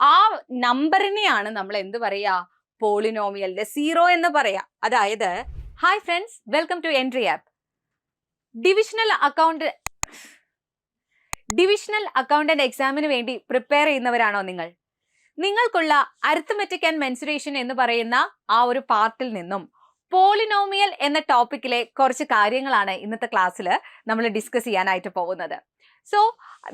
ആ നമ്പറിനെയാണ് നമ്മൾ എന്ത് പറയാ, പോളിനോമിയലിന്റെ സീറോ എന്ന് പറയാ. അതായത് hi friends, welcome to Entri app. Divisional accountant എക്സാമിന് വേണ്ടി പ്രിപ്പയർ ചെയ്യുന്നവരാണോ നിങ്ങൾ? നിങ്ങൾക്കുള്ള അരിത്മെറ്റിക് ആൻഡ് മെൻസുറേഷൻ എന്ന് പറയുന്ന ആ ഒരു പാർട്ടിൽ നിന്നും പോളിനോമിയൽ എന്ന ടോപ്പിക്കിലെ കുറച്ച് കാര്യങ്ങളാണ് ഇന്നത്തെ ക്ലാസ്സിൽ നമ്മൾ ഡിസ്കസ് ചെയ്യാനായിട്ട് പോകുന്നത്. സോ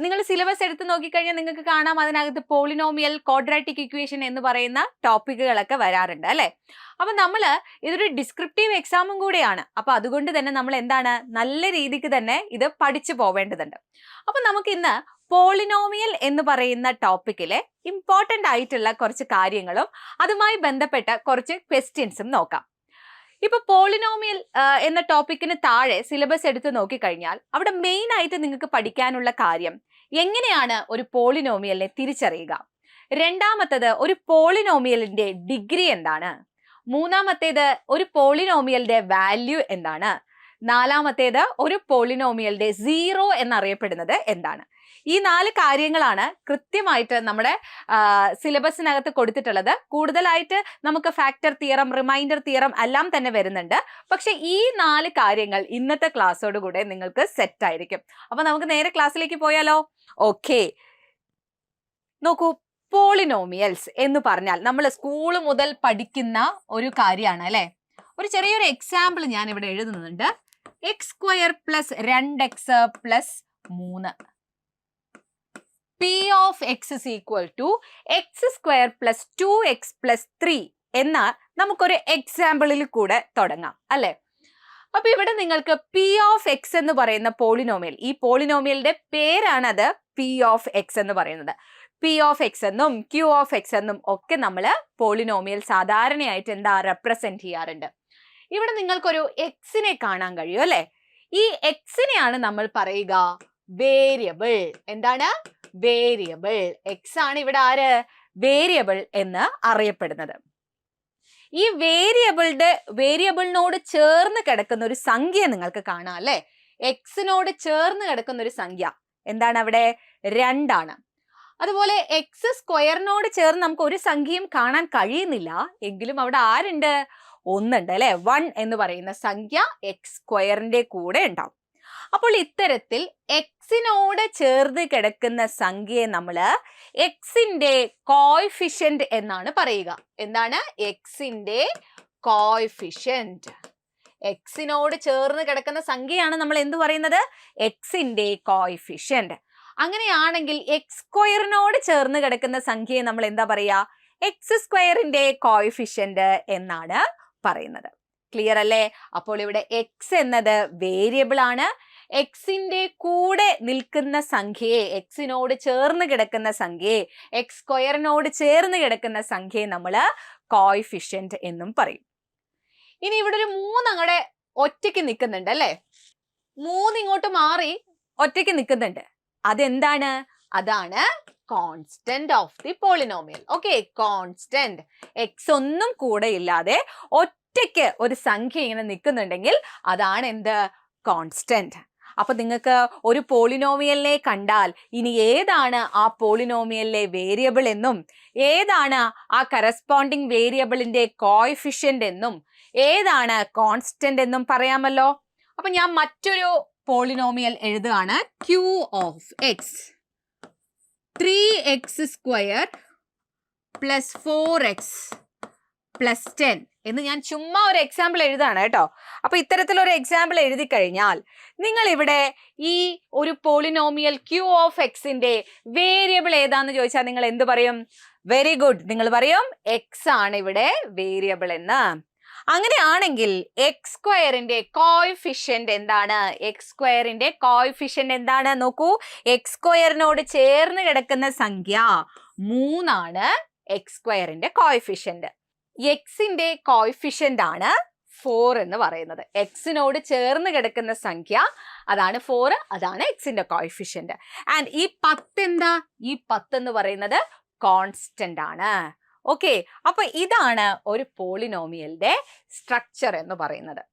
നിങ്ങൾ സിലബസ് എടുത്ത് നോക്കിക്കഴിഞ്ഞാൽ നിങ്ങൾക്ക് കാണാം, അതിനകത്ത് പോളിനോമിയൽ, ക്വാഡ്രാറ്റിക് ഇക്വേഷൻ എന്ന് പറയുന്ന ടോപ്പിക്കുകളൊക്കെ വരാറുണ്ട് അല്ലെ. അപ്പൊ നമ്മൾ ഇതൊരു ഡിസ്ക്രിപ്റ്റീവ് എക്സാമും കൂടിയാണ്. അപ്പൊ അതുകൊണ്ട് തന്നെ നമ്മൾ എന്താണ്, നല്ല രീതിക്ക് തന്നെ ഇത് പഠിച്ചു പോവേണ്ടതുണ്ട്. അപ്പൊ നമുക്ക് ഇന്ന് പോളിനോമിയൽ എന്ന് പറയുന്ന ടോപ്പിക്കിലെ ഇമ്പോർട്ടൻ്റ് ആയിട്ടുള്ള കുറച്ച് കാര്യങ്ങളും അതുമായി ബന്ധപ്പെട്ട കുറച്ച് ക്വസ്റ്റ്യൻസും നോക്കാം. ഇപ്പൊ പോളിനോമിയൽ എന്ന ടോപ്പിക്കിന് താഴെ സിലബസ് എടുത്ത് നോക്കിക്കഴിഞ്ഞാൽ അവിടെ മെയിൻ ആയിട്ട് നിങ്ങൾക്ക് പഠിക്കാനുള്ള കാര്യം എങ്ങനെയാണ് ഒരു പോളിനോമിയലിനെ തിരിച്ചറിയുക, രണ്ടാമത്തേത് ഒരു പോളിനോമിയലിന്റെ ഡിഗ്രി എന്താണ്, മൂന്നാമത്തേത് ഒരു പോളിനോമിയലിന്റെ വാല്യൂ എന്താണ്, നാലാമത്തേത് ഒരു പോളിനോമിയലിന്റെ സീറോ എന്നറിയപ്പെടുന്നത് എന്താണ്. ഈ 4 കാര്യങ്ങളാണ് കൃത്യമായിട്ട് നമ്മുടെ സിലബസിനകത്ത് കൊടുത്തിട്ടുള്ളത്. കൂടുതലായിട്ട് നമുക്ക് ഫാക്ടർ തിയറം, റിമൈൻഡർ തിയറം എല്ലാം തന്നെ വരുന്നുണ്ട്. പക്ഷെ ഈ 4 കാര്യങ്ങൾ ഇന്നത്തെ ക്ലാസ്സോട് കൂടെ നിങ്ങൾക്ക് സെറ്റ് ആയിരിക്കും. അപ്പൊ നമുക്ക് നേരെ ക്ലാസ്സിലേക്ക് പോയാലോ? ഓക്കെ, നോക്കൂ, പോളിനോമിയൽസ് എന്ന് പറഞ്ഞാൽ നമ്മൾ സ്കൂൾ മുതൽ പഠിക്കുന്ന ഒരു കാര്യമാണ് അല്ലെ. ഒരു ചെറിയൊരു എക്സാമ്പിൾ ഞാൻ ഇവിടെ എഴുതുന്നുണ്ട്. X square plus 2x plus 3 P of x is equal to x square plus 2x plus 3 എന്ന നമുക്കൊരു എക്സാമ്പിളിൽ കൂടെ തുടങ്ങാം അല്ലെ. അപ്പൊ ഇവിടെ നിങ്ങൾക്ക് P of x എന്ന് പറയുന്ന പോളിനോമിയൽ, ഈ പോളിനോമിയലിന്റെ പേരാണത് P of x എന്ന് പറയുന്നത്. P of x എന്നും Q of x എന്നും ഒക്കെ നമ്മൾ പോളിനോമിയൽ സാധാരണയായിട്ട് എന്താ റെപ്രസെന്റ് ചെയ്യാറുണ്ട്. ഇവിടെ നിങ്ങൾക്കൊരു എക്സിനെ കാണാൻ കഴിയും അല്ലെ. ഈ എക്സിനെയാണ് നമ്മൾ പറയുക വേരിയബിൾ. എന്താണ്? വേരിയബിൾ. എക്സ് ആണ് ഇവിടെ ആര്? വേരിയബിൾ എന്ന് അറിയപ്പെടുന്നത്. ഈ വേരിയബിളിനോട് ചേർന്ന് കിടക്കുന്ന ഒരു സംഖ്യ നിങ്ങൾക്ക് കാണാം അല്ലെ. എക്സിനോട് ചേർന്ന് കിടക്കുന്ന ഒരു സംഖ്യ എന്താണ് അവിടെ? 2 ആണ്. അതുപോലെ എക്സ് സ്ക്വയറിനോട് ചേർന്ന് നമുക്ക് ഒരു സംഖ്യയും കാണാൻ കഴിയുന്നില്ല, എങ്കിലും അവിടെ ആരുണ്ട്? 1 ഉണ്ട് അല്ലെ. 1 എന്ന് പറയുന്ന സംഖ്യ എക്സ് സ്ക്വയറിന്റെ കൂടെ ഉണ്ടാവും. അപ്പോൾ ഇത്തരത്തിൽ എക്സിനോട് ചേർന്ന് കിടക്കുന്ന സംഖ്യയെ നമ്മൾ എക്സിന്റെ കോഎഫിഷ്യന്റ് എന്നാണ് പറയുക. എന്താണ്? എക്സിന്റെ കോഎഫിഷ്യന്റ്. എക്സിനോട് ചേർന്ന് കിടക്കുന്ന സംഖ്യയാണ് നമ്മൾ എന്ത് പറയുന്നത്? എക്സിന്റെ കോഎഫിഷ്യന്റ്. അങ്ങനെയാണെങ്കിൽ എക്സ് സ്ക്വയറിനോട് ചേർന്ന് കിടക്കുന്ന സംഖ്യയെ നമ്മൾ എന്താ പറയാ? എക്സ് സ്ക്വയറിന്റെ കോഎഫിഷ്യന്റ് എന്നാണ് പറയുന്നത്. ക്ലിയർ അല്ലേ? അപ്പോൾ ഇവിടെ എക്സ് എന്നത് വേരിയബിൾ ആണ്. എക്സിന്റെ കൂടെ നിൽക്കുന്ന സംഖ്യയെ, എക്സിനോട് ചേർന്ന് കിടക്കുന്ന സംഖ്യയെ, എക്സ് സ്ക്വയറിനോട് ചേർന്ന് കിടക്കുന്ന സംഖ്യയെ നമ്മൾ കോഎഫിഷ്യന്റ് എന്നും പറയും. ഇനി ഇവിടെ ഒരു 3 അങ്ങടെ ഒറ്റയ്ക്ക് നിൽക്കുന്നുണ്ട് അല്ലെ. 3 ഇങ്ങോട്ട് മാറി ഒറ്റയ്ക്ക് നിൽക്കുന്നുണ്ട്. അതെന്താണ്? അതാണ് constant of the polynomial. Okay, constant. X ഒന്നും കൂടെ ഇല്ലാതെ ഒറ്റയ്ക്ക് ഒരു സംഖ്യ ഇങ്ങനെ നിൽക്കുന്നുണ്ടെങ്കിൽ അതാണ് എന്ത്? കോൺസ്റ്റന്റ്. അപ്പൊ നിങ്ങൾക്ക് ഒരു പോളിനോമിയലിനെ കണ്ടാൽ ഇനി ഏതാണ് ആ പോളിനോമിയലിലെ വേരിയബിൾ എന്നും, ഏതാണ് ആ കറസ്പോണ്ടിങ് വേരിയബിളിന്റെ കോഎഫിഷ്യന്റ് എന്നും, ഏതാണ് കോൺസ്റ്റന്റ് എന്നും പറയാമല്ലോ. അപ്പൊ ഞാൻ മറ്റൊരു പോളിനോമിയൽ എഴുതുകയാണ്. Q of x 3x square plus 4x plus 10 എന്ന് ഞാൻ ചുമ്മാ ഒരു എക്സാമ്പിൾ എഴുതാണ് കേട്ടോ. അപ്പൊ ഇത്തരത്തിലൊരു എക്സാമ്പിൾ എഴുതി കഴിഞ്ഞാൽ നിങ്ങൾ ഇവിടെ ഈ ഒരു പോളിനോമിയൽ Q of xന്റെ വേരിയബിൾ ഏതാന്ന് ചോദിച്ചാൽ നിങ്ങൾ എന്ത് പറയും? വെരി ഗുഡ്, നിങ്ങൾ പറയും എക്സ് ആണ് ഇവിടെ വേരിയബിൾ എന്ന്. അങ്ങനെയാണെങ്കിൽ എക്സ് സ്ക്വയറിന്റെ കോഎഫിഷ്യന്റ് എന്താണ്? എക്സ് സ്ക്വയറിന്റെ കോഎഫിഷ്യന്റ് എന്താണ്? നോക്കൂ, എക്സ് സ്ക്വയറിനോട് ചേർന്ന് കിടക്കുന്ന സംഖ്യ 3 ആണ് എക്സ് സ്ക്വയറിന്റെ കോഎഫിഷ്യന്റ്. എക്സിന്റെ കോഎഫിഷ്യന്റ് ആണ് 4 എന്ന് പറയുന്നത്. എക്സിനോട് ചേർന്ന് കിടക്കുന്ന സംഖ്യ അതാണ് 4, അതാണ് എക്സിന്റെ കോഎഫിഷ്യന്റ്. ആൻഡ് ഈ 10 എന്താ? ഈ 10 എന്ന് പറയുന്നത് കോൺസ്റ്റന്റ് ആണ്. ഓക്കെ, അപ്പൊ ഇതാണ് ഒരു പോളിനോമിയലിന്റെ സ്ട്രക്ചർ എന്ന് പറയുന്നത്.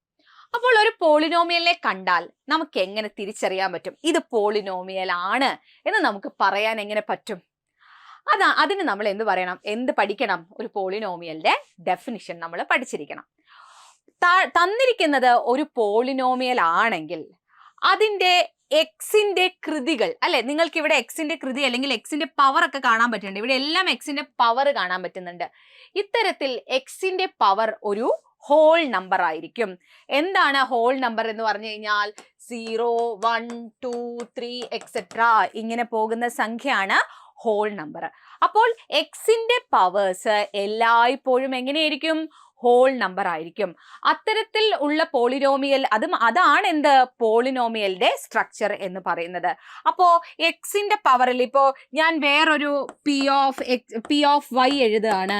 അപ്പോൾ ഒരു പോളിനോമിയലിനെ കണ്ടാൽ നമുക്ക് എങ്ങനെ തിരിച്ചറിയാൻ പറ്റും ഇത് പോളിനോമിയൽ ആണ് എന്ന് നമുക്ക് പറയാൻ എങ്ങനെ പറ്റും? അതിന് നമ്മൾ എന്ത് പറയണം, എന്ത് പഠിക്കണം? ഒരു പോളിനോമിയലിന്റെ ഡെഫിനിഷൻ നമ്മൾ പഠിച്ചിരിക്കണം. തന്നിരിക്കുന്നത് ഒരു പോളിനോമിയൽ ആണെങ്കിൽ അതിന്റെ എക്സിന്റെ കൃതികൾ അല്ലെ, നിങ്ങൾക്ക് ഇവിടെ എക്സിന്റെ കൃതി അല്ലെങ്കിൽ എക്സിന്റെ പവർ ഒക്കെ കാണാൻ പറ്റുന്നുണ്ട്. ഇവിടെ എല്ലാം എക്സിന്റെ പവർ കാണാൻ പറ്റുന്നുണ്ട്. ഇത്തരത്തിൽ എക്സിന്റെ പവർ ഒരു ഹോൾ നമ്പർ ആയിരിക്കും. എന്താണ് ഹോൾ നമ്പർ എന്ന് പറഞ്ഞു കഴിഞ്ഞാൽ 0, 1, 2, 3 എക്സെട്ര ഇങ്ങനെ പോകുന്ന സംഖ്യയാണ് ഹോൾ നമ്പർ. അപ്പോൾ എക്സിന്റെ പവേഴ്സ് എല്ലായ്പ്പോഴും എങ്ങനെയായിരിക്കും? ഹോൾ നമ്പർ ആയിരിക്കും. അത്തരത്തിൽ ഉള്ള പോളിനോമിയൽ അതാണ് എന്ത് പോളിനോമിയലിന്റെ സ്ട്രക്ചർ എന്ന് പറയുന്നത്. അപ്പോ എക്സിന്റെ പവറിൽ ഇപ്പോ ഞാൻ വേറൊരു പി ഓഫ് വൈ എഴുതുകയാണ്.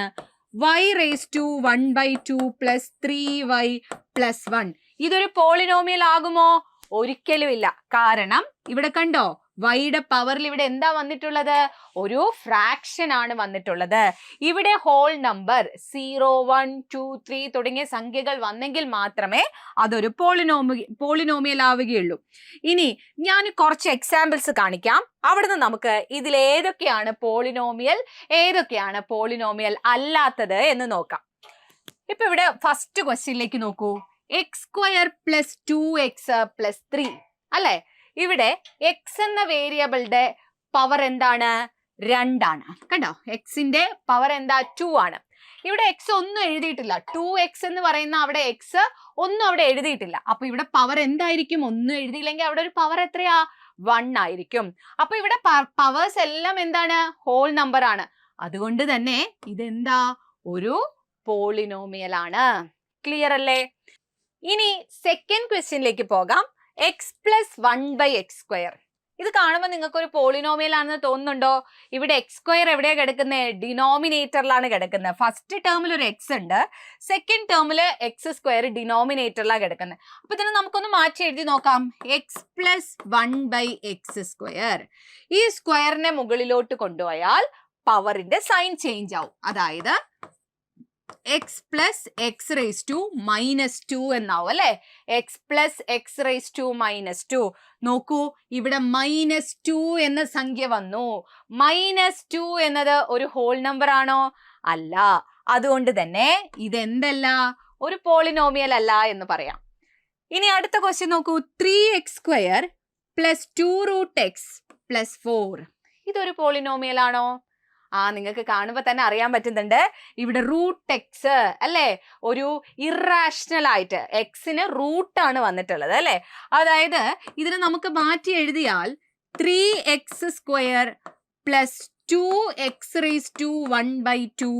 y raised to 1/2 plus 3y plus 1. ഇതൊരു പോളിനോമിയൽ ആകുമോ? ഒരിക്കലും ഇല്ല. കാരണം ഇവിടെ കണ്ടോ, വൈയുടെ പവറിൽ ഇവിടെ എന്താ വന്നിട്ടുള്ളത്? ഒരു ഫ്രാക്ഷൻ ആണ് വന്നിട്ടുള്ളത്. ഇവിടെ ഹോൾ നമ്പർ 0, 1, 2, 3 തുടങ്ങിയ സംഖ്യകൾ വന്നെങ്കിൽ മാത്രമേ അതൊരു പോളിനോമിയൽ ആവുകയുള്ളൂ. ഇനി ഞാൻ കുറച്ച് എക്സാമ്പിൾസ് കാണിക്കാം. അവിടുന്ന് നമുക്ക് ഇതിൽ ഏതൊക്കെയാണ് പോളിനോമിയൽ, ഏതൊക്കെയാണ് പോളിനോമിയൽ അല്ലാത്തത് എന്ന് നോക്കാം. ഇപ്പൊ ഇവിടെ ഫസ്റ്റ് ക്വസ്റ്റ്യനിലേക്ക് നോക്കൂ. x² plus 2x plus 3 അല്ലെ? ഇവിടെ എക്സ് എന്ന വേരിയബിളിന്റെ പവർ എന്താണ്? 2 ആണ്. കണ്ടോ, എക്സിന്റെ പവർ എന്താ? 2 ആണ്. ഇവിടെ എക്സ് ഒന്നും എഴുതിയിട്ടില്ല. 2x എന്ന് പറയുന്ന അവിടെ എക്സ് ഒന്നും അവിടെ എഴുതിയിട്ടില്ല. അപ്പൊ ഇവിടെ പവർ എന്തായിരിക്കും? ഒന്നും എഴുതിയില്ലെങ്കിൽ അവിടെ ഒരു പവർ എത്രയാ? 1 ആയിരിക്കും. അപ്പൊ ഇവിടെ പവേഴ്സ് എല്ലാം എന്താണ്? ഹോൾ നമ്പർ ആണ്. അതുകൊണ്ട് തന്നെ ഇതെന്താ? ഒരു പോളിനോമിയൽ ആണ്. ക്ലിയർ അല്ലേ? ഇനി സെക്കൻഡ് ക്വസ്റ്റ്യനിലേക്ക് പോകാം. x plus 1/x². ഇത് കാണുമ്പോൾ നിങ്ങൾക്ക് ഒരു പോളിനോമിയൽ ആണെന്ന് തോന്നുന്നുണ്ടോ? ഇവിടെ x² എവിടെയാ കിടക്കുന്നത്? ഡിനോമിനേറ്ററിലാണ് കിടക്കുന്നത്. ഫസ്റ്റ് ടേമിൽ ഒരു x ഉണ്ട്, സെക്കൻഡ് ടേമിൽ x² ഡിനോമിനേറ്ററിലാണ് കിടക്കുന്നത്. അപ്പൊ ഇതിനെ നമുക്കൊന്ന് മാറ്റി എഴുതി നോക്കാം. x plus 1/x². ഈ സ്ക്വയറിനെ മുകളിലോട്ട് കൊണ്ടുപോയാൽ പവറിന്റെ സൈൻ ചേഞ്ച് ആവും. അതായത് x plus x raised to -2 എന്നാവും അല്ലെ? x plus x raised to -2. നോക്കൂ, ഇവിടെ -2 എന്ന സംഖ്യ വന്നു. -2 എന്നത് ഒരു ഹോൾ നമ്പർ ആണോ? അല്ല. അതുകൊണ്ട് തന്നെ ഇതെന്തല്ല? ഒരു പോളിനോമിയൽ അല്ല എന്ന് പറയാം. ഇനി അടുത്ത ക്വസ്റ്റ്യൻ നോക്കൂ. 3x² plus 2√x plus 4. ഇതൊരു പോളിനോമിയൽ ആണോ? നിങ്ങൾക്ക് കാണുമ്പോൾ തന്നെ അറിയാൻ പറ്റുന്നുണ്ട്. ഇവിടെ √x അല്ലേ, ഒരു ഇറാഷണൽ ആയിട്ട് എക്സിന് റൂട്ടാണ് വന്നിട്ടുള്ളത് അല്ലെ? അതായത് ഇതിനെ നമുക്ക് മാറ്റി എഴുതിയാൽ 3x² plus 2x raised to 1/2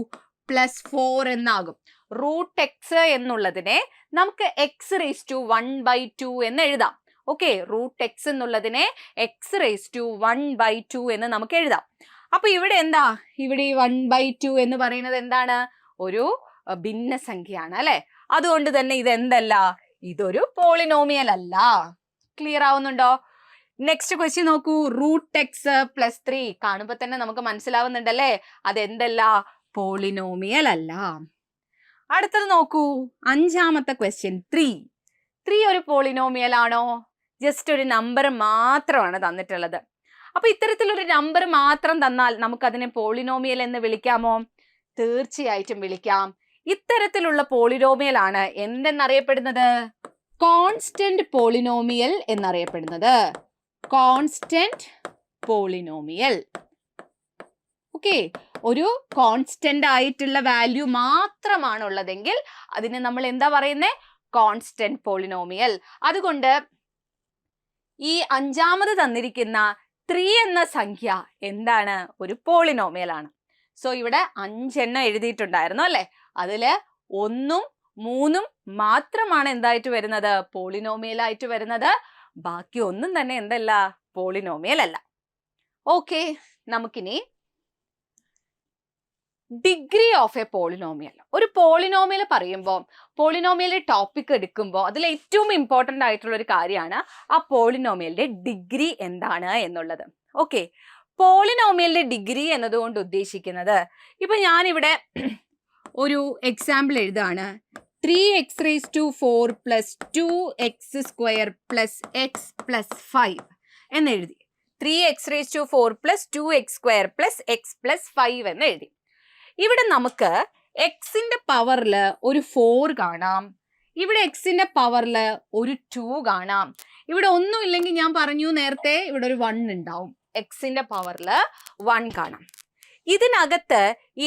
plus 4 എന്നാകും. √x എന്നുള്ളതിനെ നമുക്ക് x raised to 1/2 എന്ന് എഴുതാം. ഓക്കെ, √x എന്നുള്ളതിനെ x raised to 1/2 എന്ന് നമുക്ക് എഴുതാം. അപ്പൊ ഇവിടെ എന്താ? ഇവിടെ ഈ 1/2 എന്ന് പറയുന്നത് എന്താണ്? ഒരു ഭിന്നസംഖ്യയാണ് അല്ലെ? അതുകൊണ്ട് തന്നെ ഇതെന്തല്ല? ഇതൊരു പോളിനോമിയൽ അല്ല. ക്ലിയർ ആവുന്നുണ്ടോ? നെക്സ്റ്റ് ക്വസ്റ്റ്യൻ നോക്കൂ. √x plus 3. കാണുമ്പോൾ തന്നെ നമുക്ക് മനസ്സിലാവുന്നുണ്ടല്ലേ അതെന്തല്ല? പോളിനോമിയൽ അല്ല. അടുത്തത് നോക്കൂ, അഞ്ചാമത്തെ ക്വസ്റ്റ്യൻ. 3 ഒരു പോളിനോമിയൽ ആണോ? ജസ്റ്റ് ഒരു നമ്പർ മാത്രമാണ് തന്നിട്ടുള്ളത്. അപ്പൊ ഇത്തരത്തിലൊരു നമ്പർ മാത്രം തന്നാൽ നമുക്ക് അതിനെ പോളിനോമിയൽ എന്ന് വിളിക്കാമോ? തീർച്ചയായിട്ടും വിളിക്കാം. ഇത്തരത്തിലുള്ള പോളിനോമിയൽ ആണ് എന്തെന്നറിയപ്പെടുന്നത്? കോൺസ്റ്റന്റ് പോളിനോമിയൽ എന്നറിയപ്പെടുന്നത്. Constant polynomial. ഓക്കെ, ഒരു കോൺസ്റ്റന്റ് ആയിട്ടുള്ള വാല്യൂ മാത്രമാണുള്ളതെങ്കിൽ അതിനെ നമ്മൾ എന്താ പറയുന്നത്? Constant polynomial. അതുകൊണ്ട് ഈ അഞ്ചാമത് തന്നിരിക്കുന്ന 3 എന്ന സംഖ്യ എന്താണ്? ഒരു പോളിനോമിയൽ ആണ്. സോ ഇവിടെ 5 എണ്ണം എഴുതിയിട്ടുണ്ടായിരുന്നു അല്ലെ? അതില് 1ഉം 3ഉം മാത്രമാണ് എന്തായിട്ട് വരുന്നത്? പോളിനോമിയൽ ആയിട്ട് വരുന്നത്. ബാക്കി ഒന്നും തന്നെ എന്തല്ല? പോളിനോമിയൽ അല്ല. ഓക്കെ, നമുക്കിനി ഡിഗ്രി ഓഫ് എ പോളിനോമിയൽ. ഒരു പോളിനോമിയൽ പറയുമ്പോൾ, പോളിനോമിയൽ ടോപ്പിക് എടുക്കുമ്പോൾ അതിൽ ഏറ്റവും ഇമ്പോർട്ടൻ്റ് ആയിട്ടുള്ള ഒരു കാര്യമാണ് ആ പോളിനോമിയലിന്റെ ഡിഗ്രി എന്താണ് എന്നുള്ളത്. ഓക്കെ, പോളിനോമിയലിന്റെ ഡിഗ്രി എന്നതുകൊണ്ട് ഉദ്ദേശിക്കുന്നത്, ഇപ്പൊ ഞാനിവിടെ ഒരു example എഴുതാണ്. 3x raised to 4 plus 2x² plus x plus 5 എന്നെഴുതി. 3x4 plus 2x² plus x+5 എന്ന് എഴുതി. ഇവിടെ നമുക്ക് എക്സിന്റെ പവറിൽ ഒരു 4 കാണാം, ഇവിടെ എക്സിന്റെ പവറിൽ ഒരു 2 കാണാം. ഇവിടെ ഒന്നും ഇല്ലെങ്കിൽ ഞാൻ പറഞ്ഞു നേരത്തെ ഇവിടെ ഒരു 1 ഉണ്ടാവും. എക്സിന്റെ പവറിൽ 1 കാണാം. ഇതിനകത്ത്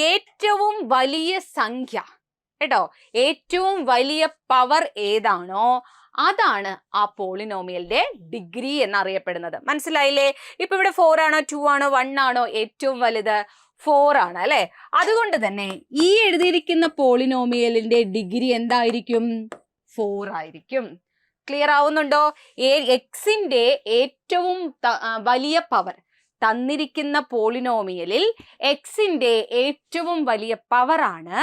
ഏറ്റവും വലിയ സംഖ്യ കേട്ടോ, ഏറ്റവും വലിയ പവർ ഏതാണോ അതാണ് ആ പോളിനോമിയലിന്റെ ഡിഗ്രി എന്നറിയപ്പെടുന്നത്. മനസ്സിലായില്ലേ? ഇപ്പൊ ഇവിടെ 4 ആണോ 2 ആണോ 1 ആണോ ഏറ്റവും വലുത്? 4 ആണ് അല്ലെ. അതുകൊണ്ട് തന്നെ ഈ എഴുതിയിരിക്കുന്ന പോളിനോമിയലിന്റെ ഡിഗ്രി എന്തായിരിക്കും? 4 ആയിരിക്കും. ക്ലിയർ ആവുന്നുണ്ടോ? എക്സിന്റെ ഏറ്റവും വലിയ പവർ തന്നിരിക്കുന്ന പോളിനോമിയലിൽ എക്സിന്റെ ഏറ്റവും വലിയ പവർ ആണ്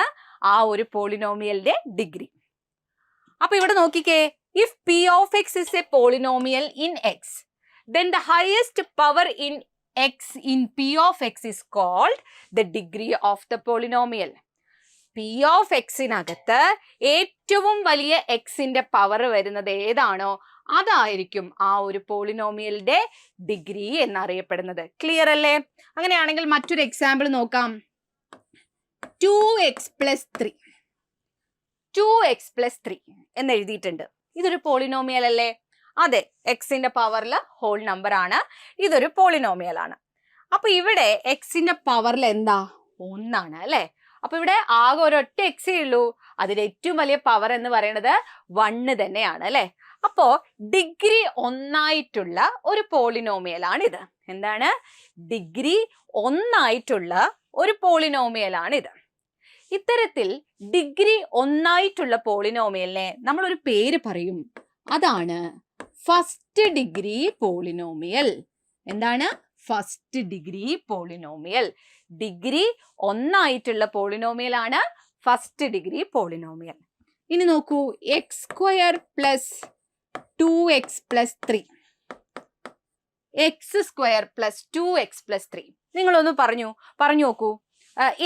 ആ ഒരു പോളിനോമിയലിന്റെ ഡിഗ്രി. അപ്പൊ ഇവിടെ നോക്കിക്കേ, if p of x is a polynomial in x, then the highest power in x in p of x is called the degree of the polynomial. p of x-നകത്ത് ഏറ്റവും വലിയ എക്സിന്റെ പവർ വരുന്നത് ഏതാണോ അതായിരിക്കും ആ ഒരു പോളിനോമിയലിന്റെ ഡിഗ്രി എന്നറിയപ്പെടുന്നത്. ക്ലിയർ അല്ലേ? അങ്ങനെയാണെങ്കിൽ മറ്റൊരു എക്സാമ്പിൾ നോക്കാം. 2x+3 2x+3 എന്ന് എഴുതിയിട്ടുണ്ട്. ഇതൊരു പോളിനോമിയൽ അല്ലേ? അതെ, എക്സിന്റെ പവറിൽ ഹോൾ നമ്പർ ആണ്. ഇതൊരു പോളിനോമിയൽ ആണ്. അപ്പൊ ഇവിടെ എക്സിന്റെ പവറിൽ എന്താ? 1 ആണ് അല്ലെ. അപ്പൊ ഇവിടെ ആകെ ഒരൊറ്റ എക്സേ ഉള്ളൂ. അതിന്റെ ഏറ്റവും വലിയ പവർ എന്ന് പറയുന്നത് 1 തന്നെയാണ് അല്ലെ. അപ്പോ ഡിഗ്രി 1 ആയിട്ടുള്ള ഒരു പോളിനോമിയൽ ആണ് ഇത്. എന്താണ്? ഡിഗ്രി 1 ആയിട്ടുള്ള ഒരു പോളിനോമിയൽ ആണ് ഇത്. ഇത്തരത്തിൽ ഡിഗ്രി 1 ആയിട്ടുള്ള പോളിനോമിയലിനെ നമ്മൾ ഒരു പേര് പറയും. അതാണ് ഫസ്റ്റ് ഡിഗ്രി പോളിനോമിയൽ. എന്താണ്? First degree polynomial. ഡിഗ്രി 1 ആയിട്ടുള്ള പോളിനോമിയൽ ആണ് ഫസ്റ്റ് ഡിഗ്രി പോളിനോമിയൽ. ഇനി നോക്കൂ, x² plus 2x+3 x² plus 2x+3 നിങ്ങളൊന്ന് പറഞ്ഞു നോക്കൂ,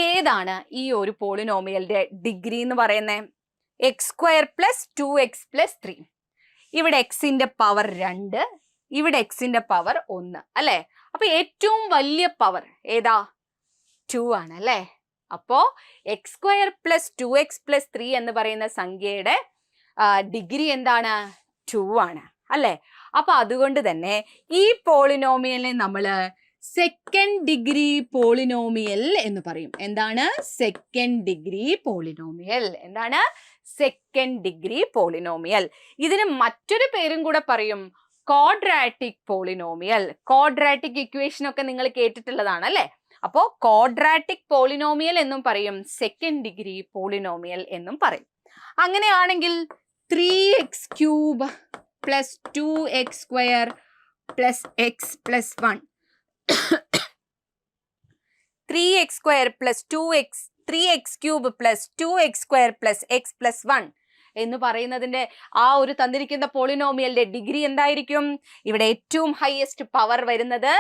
ഏതാണ് ഈ ഒരു പോളിനോമിയലിന്റെ ഡിഗ്രി എന്ന് പറയുന്നത്? x² plus 2x+3. ഇവിടെ എക്സിന്റെ പവർ 2, ഇവിടെ എക്സിന്റെ പവർ 1 അല്ലെ. അപ്പൊ ഏറ്റവും വലിയ പവർ ഏതാ? 2 ആണ് അല്ലെ. അപ്പോ x² പ്ലസ് 2x+3 എന്ന് പറയുന്ന സംഖ്യയുടെ ഡിഗ്രി എന്താണ്? 2 ആണ് അല്ലെ. അപ്പൊ അതുകൊണ്ട് തന്നെ ഈ പോളിനോമിയലിനെ നമ്മള് സെക്കൻഡ് ഡിഗ്രി പോളിനോമിയൽ എന്ന് പറയും. എന്താണ്? Second degree polynomial. എന്താണ്? Second degree polynomial. ഇതിന് മറ്റൊരു പേരും കൂടെ പറയും, ക്വാഡ്രാറ്റിക് പോളിനോമിയൽ. ക്വാഡ്രാറ്റിക് ഇക്വേഷൻ ഒക്കെ നിങ്ങൾ കേട്ടിട്ടുള്ളതാണ് അല്ലെ. അപ്പോ ക്വാഡ്രാറ്റിക് പോളിനോമിയൽ എന്നും പറയും, സെക്കൻഡ് ഡിഗ്രി പോളിനോമിയൽ എന്നും പറയും. അങ്ങനെയാണെങ്കിൽ 3x³ plus 2x² plus x+1 3x² plus 3x³ plus 2x² plus x+1 എന്ന് പറയുന്നതിന്റെ ആ ഒരു തന്നിരിക്കുന്ന പോളിനോമിയലിന്റെ ഡിഗ്രി എന്തായിരിക്കും? ഇവിടെ ഏറ്റവും ഹയസ്റ്റ് പവർ വരുന്നത്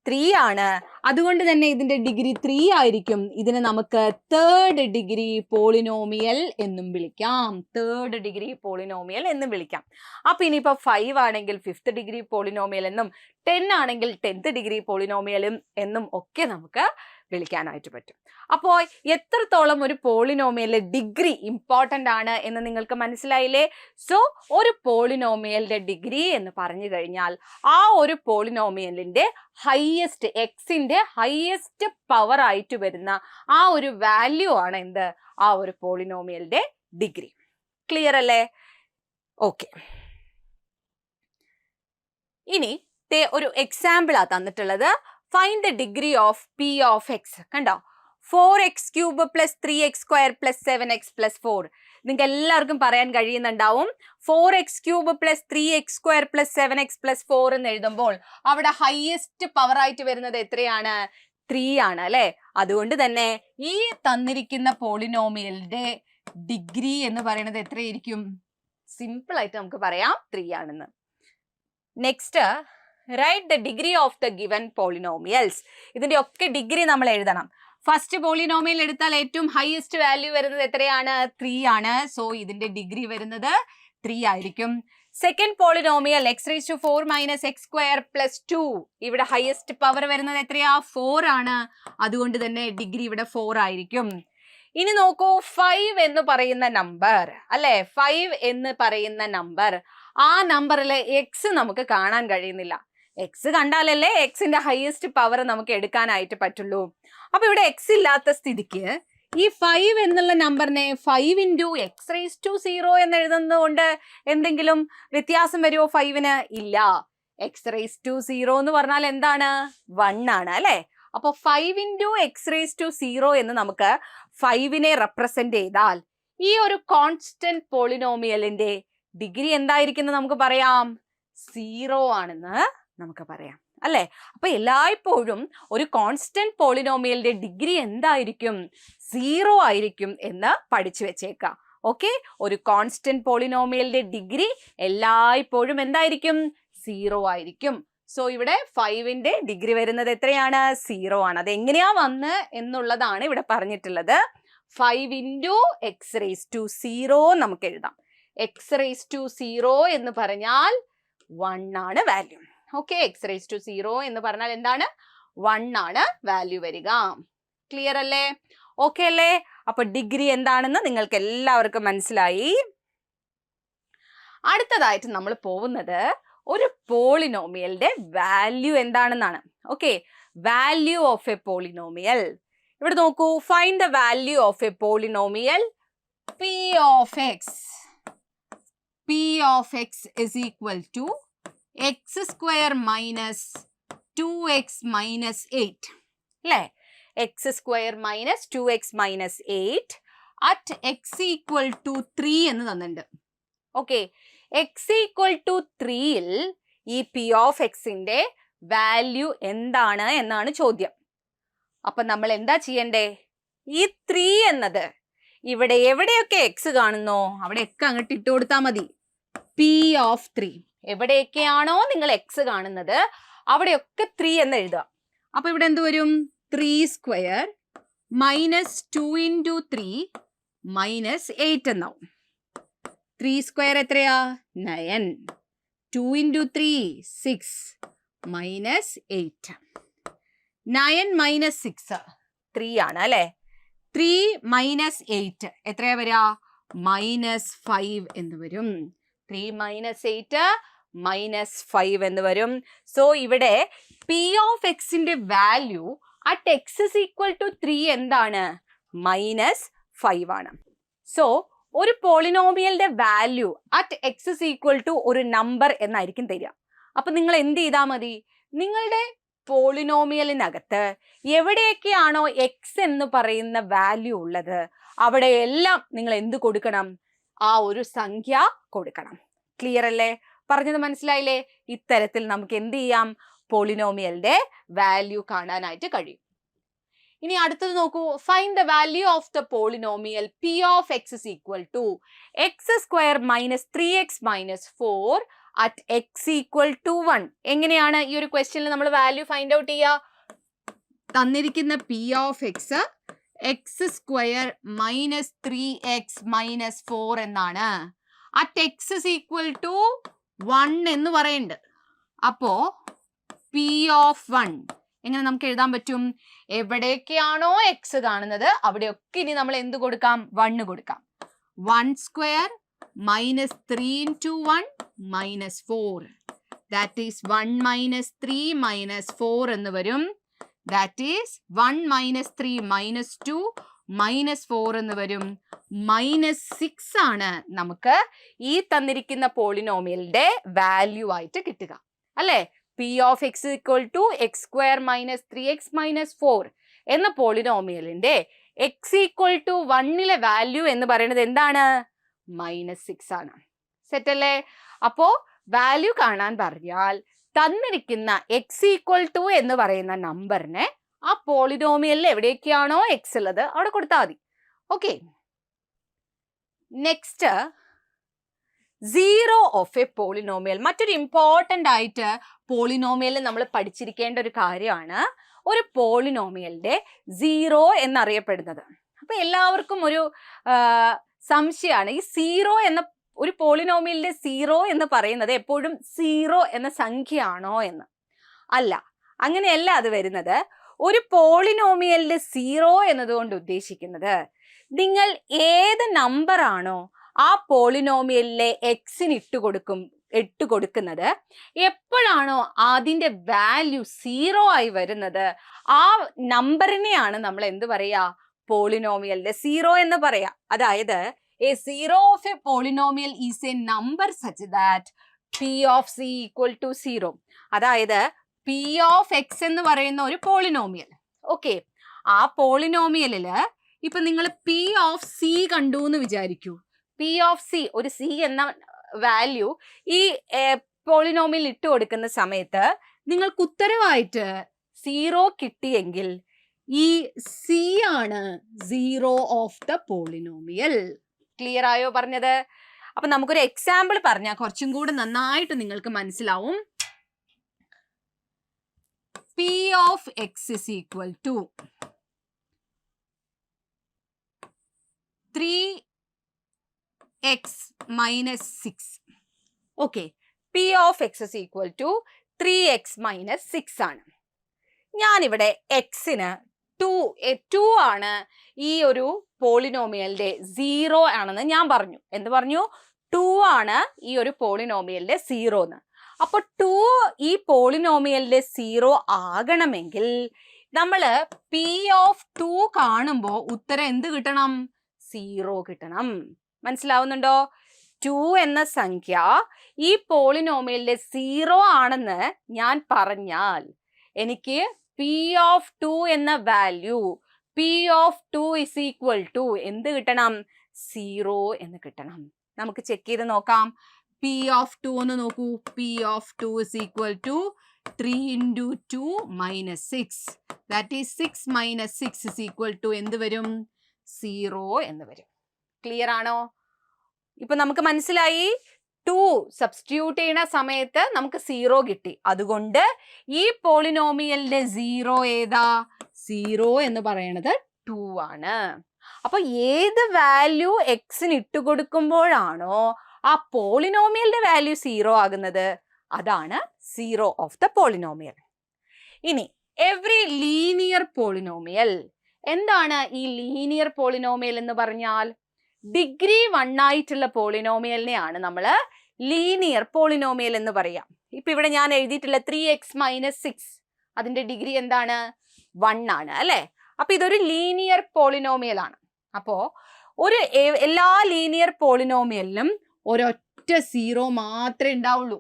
3 ആണ്. അതുകൊണ്ട് തന്നെ ഇതിന്റെ ഡിഗ്രി 3 ആയിരിക്കും. ഇതിനെ നമുക്ക് തേർഡ് ഡിഗ്രി പോളിനോമിയൽ എന്നും വിളിക്കാം. തേർഡ് ഡിഗ്രി പോളിനോമിയൽ എന്നും വിളിക്കാം. അപ്പൊ ഇനിയിപ്പോ 5 ആണെങ്കിൽ 5th ഡിഗ്രി പോളിനോമിയൽ എന്നും 10 ആണെങ്കിൽ 10th ഡിഗ്രി പോളിനോമിയലും എന്നും ഒക്കെ നമുക്ക് വിളിക്കാനായിട്ട് പറ്റും. അപ്പോൾ എത്രത്തോളം ഒരു പോളിനോമിയലിലെ ഡിഗ്രി ഇമ്പോർട്ടൻ്റ് ആണ് എന്ന് നിങ്ങൾക്ക് മനസ്സിലായില്ലേ? സോ ഒരു പോളിനോമിയലിന്റെ ഡിഗ്രി എന്ന് പറഞ്ഞു കഴിഞ്ഞാൽ ആ ഒരു പോളിനോമിയലിന്റെ ഹയസ്റ്റ് എക്സിന്റെ ഹയസ്റ്റ് പവർ ആയിട്ട് വരുന്ന ആ ഒരു വാല്യൂ ആണ് എന്ത്? ആ ഒരു പോളിനോമിയലിന്റെ ഡിഗ്രി. ക്ലിയർ അല്ലേ? ഓക്കെ. ഇനി ഒരു എക്സാമ്പിൾ ആ തന്നിട്ടുള്ളത്. Find the degree of P of X. കണ്ടോ? 4x³ plus 3x² plus 7x + 4. നിങ്ങൾക്ക് എല്ലാവർക്കും പറയാൻ കഴിയുന്നുണ്ടാവും 4x³ plus 3x² plus 7x + 4 എന്ന് എഴുതുമ്പോൾ അവിടെ ഹയസ്റ്റ് പവർ ആയിട്ട് വരുന്നത് എത്രയാണ്? 3 ആണ് അല്ലെ. അതുകൊണ്ട് തന്നെ ഈ തന്നിരിക്കുന്ന പോളിനോമിയലിന്റെ ഡിഗ്രി എന്ന് പറയുന്നത് എത്രയായിരിക്കും? സിമ്പിൾ ആയിട്ട് നമുക്ക് പറയാം 3 ആണെന്ന്. Next, write the degree of the given polynomials. ഇതിന്റെ ഒക്കെ ഡിഗ്രി നമ്മൾ എഴുതണം. ഫസ്റ്റ് പോളിനോമിയൽ എടുത്താൽ ഏറ്റവും ഹയസ്റ്റ് വാല്യൂ വരുന്നത് എത്രയാണ്? 3 ആണ്. സോ ഇതിന്റെ ഡിഗ്രി വരുന്നത് 3 ആയിരിക്കും. Second polynomial X raise to 4 minus X square plus 2. ഇവിടെ ഹയസ്റ്റ് പവർ വരുന്നത് എത്രയാ? 4 ആണ്. അതുകൊണ്ട് തന്നെ ഡിഗ്രി ഇവിടെ 4 ആയിരിക്കും. ഇനി നോക്കൂ, 5 എന്ന് പറയുന്ന നമ്പർ അല്ലെ, 5 എന്ന് പറയുന്ന നമ്പർ, ആ നമ്പറിലെ എക്സ് നമുക്ക് കാണാൻ കഴിയുന്നില്ല. എക്സ് കണ്ടാലല്ലേ എക്സിന്റെ ഹയസ്റ്റ് പവർ നമുക്ക് എടുക്കാനായിട്ട് പറ്റുള്ളൂ. അപ്പൊ ഇവിടെ എക്സ് ഇല്ലാത്ത സ്ഥിതിക്ക് ഈ 5 എന്നുള്ള നമ്പറിനെ 5 ഇൻറ്റു എക്സ് റേസ് ടു 0 എന്ന് എഴുതുന്നത് എന്തെങ്കിലും വ്യത്യാസം വരുമോ 5-ന്? ഇല്ല. എക്സ് റേസ് ടു 0 എന്ന് പറഞ്ഞാൽ എന്താണ്? 1 ആണ് അല്ലെ. അപ്പൊ 5 ഇൻറ്റു എക്സ് റേസ് ടു 0 എന്ന് നമുക്ക് 5-നെ റെപ്രസെന്റ് ചെയ്താൽ ഈ ഒരു കോൺസ്റ്റന്റ് പോളിനോമിയലിന്റെ ഡിഗ്രി എന്തായിരിക്കും നമുക്ക് പറയാം? 0 ആണെന്ന് നമുക്ക് പറയാം അല്ലെ. അപ്പൊ എല്ലായ്പ്പോഴും ഒരു കോൺസ്റ്റന്റ് പോളിനോമിയലിന്റെ ഡിഗ്രി എന്തായിരിക്കും? 0 ആയിരിക്കും എന്ന് പഠിച്ചു വെച്ചേക്കാം. ഓക്കെ, ഒരു കോൺസ്റ്റന്റ് പോളിനോമിയലിന്റെ ഡിഗ്രി എല്ലായ്പ്പോഴും എന്തായിരിക്കും? 0 ആയിരിക്കും. സോ ഇവിടെ 5-ന്റെ ഡിഗ്രി വരുന്നത് എത്രയാണ്? 0 ആണ്. അത് എങ്ങനെയാ വന്ന് എന്നുള്ളതാണ് ഇവിടെ പറഞ്ഞിട്ടുള്ളത്. 5 ഇൻറ്റു എക്സ് റേസ് ടു 0 നമുക്ക് എഴുതാം. എക്സ് റേസ് ടു 0 എന്ന് പറഞ്ഞാൽ 1 ആണ് value. Okay, X raise to 0 എന്ന് പറഞ്ഞാൽ എന്താണ്? 1 ആണ് വാല്യൂ വരിക. ക്ലിയർ അല്ലേ? ഓക്കെ അല്ലേ? അപ്പൊ ഡിഗ്രി എന്താണെന്ന് നിങ്ങൾക്ക് എല്ലാവർക്കും മനസ്സിലായി. അടുത്തതായിട്ട് നമ്മൾ പോകുന്നത് ഒരു പോളിനോമിയലിന്റെ വാല്യൂ എന്താണെന്നാണ്. Okay, value of a polynomial. ഇവിടെ നോക്കൂ, find the value of a polynomial P of X. P of X is equal to X square minus 2x minus 8 അല്ലേ. X square minus 2x minus 8 at X equal to 3 എന്ന് തന്നിട്ടുണ്ട്. Okay, X equal to 3-ൽ ഈ P of എക്സിന്റെ value എന്താണ് എന്നാണ് ചോദ്യം. അപ്പൊ നമ്മൾ എന്താ ചെയ്യണ്ടേ? ഈ 3 എന്നത് ഇവിടെ എവിടെയൊക്കെ എക്സ് കാണുന്നോ അവിടെയൊക്കെ അങ്ങോട്ട് ഇട്ട് കൊടുത്താൽ മതി. പി ഓഫ് 3 എവിടെയൊക്കെയാണോ നിങ്ങൾ എക്സ് കാണുന്നത് അവിടെയൊക്കെ 3 എന്ന് എഴുതുക. അപ്പൊ ഇവിടെ എന്ത് വരും? 3 സ്ക്വയർ മൈനസ് 2 ഇൻറ്റു 3 മൈനസ് 8 എന്നാവും. 3 സ്ക്വയർ എത്രയാ? 9. 2 ഇൻറ്റു 3 6 മൈനസ് 8. 9 മൈനസ് 6 3 ആണ് അല്ലെ. 3 മൈനസ് 8 എത്രയാ വരിക? മൈനസ് 5 എന്ന് വരും. 3 മൈനസ് 8 മൈനസ് 5 എന്ന് വരും. സോ ഇവിടെ പി ഓഫ് എക്സിന്റെ value at X is equal to 3 എന്താണ്? മൈനസ് 5 ആണ്. സോ ഒരു പോളിനോമിയലിന്റെ value at X is equal to ഒരു നമ്പർ എന്നായിരിക്കും തരിക. അപ്പൊ നിങ്ങൾ എന്ത് ചെയ്താൽ മതി? നിങ്ങളുടെ പോളിനോമിയലിനകത്ത് എവിടെയൊക്കെയാണോ എക്സ് എന്ന് പറയുന്ന വാല്യൂ ഉള്ളത് അവിടെയെല്ലാം നിങ്ങൾ എന്ത് കൊടുക്കണം? ആ ഒരു സംഖ്യ കൊടുക്കണം. ക്ലിയർ അല്ലേ? പറഞ്ഞത് മനസ്സിലായില്ലേ? ഇത്തരത്തിൽ നമുക്ക് എന്ത് ചെയ്യാം? പോളിനോമിയലിന്റെ വാല്യൂ കാണാനായിട്ട് കഴിയും. ഇനി അടുത്തത് നോക്കൂ, find the value of the polynomial P of X is equal to X square minus 3x minus 4 at X equal to 1. എങ്ങനെയാണ് ഈ ഒരു ക്വസ്റ്റ്യനിൽ നമ്മൾ വാല്യൂ ഫൈൻഡ് ഔട്ട് ചെയ്യുക? തന്നിരിക്കുന്ന P of X X square minus 3x minus 4 എന്നാണ്. At X is equal to 1 എന്ന് പറയുന്നുണ്ട്. അപ്പോ പി ഓഫ് 1 എങ്ങനെ നമുക്ക് എഴുതാൻ പറ്റും? എവിടെയൊക്കെയാണോ എക്സ് കാണുന്നത് അവിടെയൊക്കെ ഇനി നമ്മൾ എന്ത് കൊടുക്കാം? 1 കൊടുക്കാം. 1 square minus 3 into 1 minus 4 that is 1 minus 3 minus 4 എന്ന് വരും. That is 1 minus 3 minus 2 minus 4 എന്ന് വരും. മൈനസ് 6 ആണ് നമുക്ക് ഈ തന്നിരിക്കുന്ന പോളിനോമിയലിന്റെ വാല്യൂ ആയിട്ട് കിട്ടുക അല്ലെ. P of X equal to X square minus 3x minus 4 എന്ന പോളിനോമിയലിന്റെ എക്സ് ഈക്വൽ ടു 1-ലെ വാല്യൂ എന്ന് പറയുന്നത് എന്താണ്? മൈനസ് 6 ആണ്. സെറ്റ് അല്ലേ? അപ്പോ വാല്യൂ കാണാൻ പറഞ്ഞാൽ തന്നിരിക്കുന്ന എക്സ് ഈക്വൽ ടു എന്ന് പറയുന്ന നമ്പറിനെ ആ പോളിനോമിയലിൽ എവിടെയൊക്കെയാണോ എക്സ് ഉള്ളത് അവിടെ കൊടുത്താൽ മതി. Okay, next zero of a polynomial. മറ്റൊരു ഇമ്പോർട്ടൻ്റ് ആയിട്ട് പോളിനോമിയലിൽ നമ്മൾ പഠിച്ചിരിക്കേണ്ട ഒരു കാര്യമാണ് ഒരു പോളിനോമിയലിന്റെ സീറോ എന്നറിയപ്പെടുന്നത്. അപ്പൊ എല്ലാവർക്കും ഒരു സംശയമാണ്, ഈ സീറോ എന്ന ഒരു പോളിനോമിയലിന്റെ സീറോ എന്ന് പറയുന്നത് എപ്പോഴും സീറോ എന്ന സംഖ്യയാണോ എന്ന്. അല്ല, അങ്ങനെയല്ല അത് വരുന്നത്. ഒരു പോളിനോമിയലിന്റെ സീറോ എന്നതുകൊണ്ട് ഉദ്ദേശിക്കുന്നത് നിങ്ങൾ ഏത് നമ്പർ ആണോ ആ പോളിനോമിയലിലെ എക്സിന് ഇട്ട് കൊടുക്കുന്നത്, എപ്പോഴാണോ അതിന്റെ വാല്യൂ സീറോ ആയി വരുന്നത്, ആ നമ്പറിനെയാണ് നമ്മൾ എന്ത് പറയാ, പോളിനോമിയലിന്റെ സീറോ എന്ന് പറയാ. അതായത് a zero of a polynomial is a number such that p of c equal to 0. അതായത് p of x എന്ന് പറയുന്ന ഒരു പോളിനോമിയൽ. ഓക്കെ, ആ പോളിനോമിയലില് ഇപ്പൊ നിങ്ങൾ p of c കണ്ടു എന്ന് വിചാരിക്കൂ. p of c, ഒരു c എന്ന വാല്യൂ ഈ പോളിനോമിയൽ ഇട്ട് കൊടുക്കുന്ന സമയത്ത് നിങ്ങൾക്ക് ഉത്തരവായിട്ട് 0 കിട്ടിയെങ്കിൽ ഈ c ആണ് zero of the polynomial. Clear ആയോ പറഞ്ഞത്? അപ്പൊ നമുക്കൊരു എക്സാമ്പിൾ പറഞ്ഞാൽ കുറച്ചും കൂടെ നന്നായിട്ട് നിങ്ങൾക്ക് മനസ്സിലാവും. p of x is equal to 3x minus 6. Okay, p of x is equal to 3x minus 6 ആണ്. ഞാനിവിടെ എക്സിന് 2 ആണ് ഈ ഒരു പോളിനോമിയലിന്റെ സീറോ ആണെന്ന് ഞാൻ പറഞ്ഞു. എന്ത് പറഞ്ഞു? 2 ആണ് ഈ ഒരു പോളിനോമിയലിന്റെ സീറോ എന്ന്. അപ്പൊ 2 ഈ പോളിനോമിയലിന്റെ സീറോ ആകണമെങ്കിൽ നമ്മൾ p of 2 കാണുമ്പോൾ ഉത്തരം എന്ത് കിട്ടണം? 0 കിട്ടണം. മനസ്സിലാവുന്നുണ്ടോ? 2 എന്ന സംഖ്യ ഈ പോളിനോമിയലിന്റെ സീറോ ആണെന്ന് ഞാൻ പറഞ്ഞാൽ എനിക്ക് p of 2 എന്ന value p of 2 is equal to എന്ത് കിട്ടണം? 0 എന്ന് കിട്ടണം. നമുക്ക് ചെക്ക് ചെയ്ത് നോക്കാം. p of 2 ഒന്ന് നോക്കൂ. p of 2 is equal to 3 into 2 minus 6. That is 6 minus 6 is equal to എന്ത് വരും? 0 എന്ന് വരും. ക്ലിയർ ആണോ? ഇപ്പൊ നമുക്ക് മനസ്സിലായി 2 സബ്സ്റ്റിറ്റ്യൂട്ട് ചെയ്യുന്ന സമയത്ത് നമുക്ക് 0 കിട്ടി. അതുകൊണ്ട് ഈ പോളിനോമിയലിന്റെ സീറോ ഏതാ? 0 എന്ന് പറയുന്നത് 2 ആണ്. അപ്പൊ ഏത് വാല്യൂ എക്സിന് ഇട്ട് കൊടുക്കുമ്പോഴാണോ ആ പോളിനോമിയലിന്റെ വാല്യൂ 0 ആകുന്നത്, അതാണ് സീറോ ഓഫ് ദ പോളിനോമിയൽ. ഇനി എവറി ലീനിയർ പോളിനോമിയൽ. എന്താണ് ഈ ലീനിയർ പോളിനോമിയൽ എന്ന് പറഞ്ഞാൽ? ഡിഗ്രി 1 ആയിട്ടുള്ള പോളിനോമിയലിനെയാണ് നമ്മൾ ലീനിയർ പോളിനോമിയൽ എന്ന് പറയാം. ഇപ്പൊ ഇവിടെ ഞാൻ എഴുതിയിട്ടുള്ള 3x minus 6 അതിന്റെ ഡിഗ്രി എന്താണ്? 1 ആണ് അല്ലെ? അപ്പൊ ഇതൊരു ലീനിയർ പോളിനോമിയൽ ആണ്. അപ്പോ എല്ലാ ലീനിയർ പോളിനോമിയലിനും ഒരൊറ്റ സീറോ മാത്രമേ ഉണ്ടാവുള്ളൂ